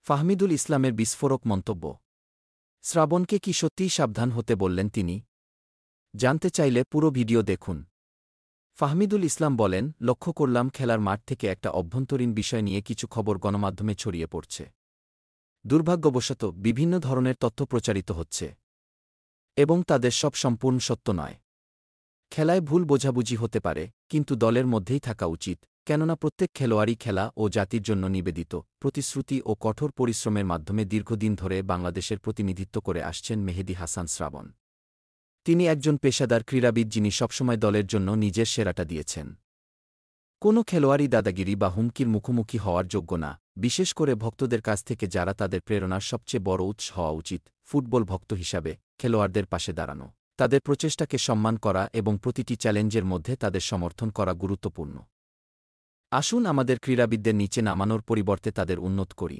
ফাহমিদুল ইসলামের বিস্ফোরক মন্তব্য। শ্রাবণকে কি সত্যিই সাবধান হতে বললেন তিনি? জানতে চাইলে পুরো ভিডিও দেখুন। ফাহমিদুল ইসলাম বলেন, লক্ষ্য করলাম খেলার মাঠ থেকে একটা অভ্যন্তরীণ বিষয় নিয়ে কিছু খবর গণমাধ্যমে ছড়িয়ে পড়ছে। দুর্ভাগ্যবশত বিভিন্ন ধরনের তথ্য প্রচারিত হচ্ছে এবং তাদের সব সম্পূর্ণ সত্য নয়। খেলায় ভুল বোঝাবুঝি হতে পারে, কিন্তু দলের মধ্যেই থাকা উচিত, কেননা প্রত্যেক খেলোয়াড়ই খেলা ও জাতির জন্য নিবেদিত। প্রতিশ্রুতি ও কঠোর পরিশ্রমের মাধ্যমে দীর্ঘদিন ধরে বাংলাদেশের প্রতিনিধিত্ব করে আসছেন মেহেদী হাসান শ্রাবণ। তিনি একজন পেশাদার ক্রীড়াবিদ যিনি সবসময় দলের জন্য নিজের সেরাটা দিয়েছেন। কোনো খেলোয়াড়ই দাদাগিরি বা হুমকির মুখোমুখি হওয়ার যোগ্য না, বিশেষ করে ভক্তদের কাছ থেকে যারা তাদের প্রেরণার সবচেয়ে বড় উৎস হওয়া উচিত। ফুটবল ভক্ত হিসাবে খেলোয়াড়দের পাশে দাঁড়ানো, তাদের প্রচেষ্টাকে সম্মান করা এবং প্রতিটি চ্যালেঞ্জের মধ্যে তাদের সমর্থন করা গুরুত্বপূর্ণ। আসুন আমাদের ক্রীড়াবিদদের নিচে নামানোর পরিবর্তে তাদের উন্নত করি।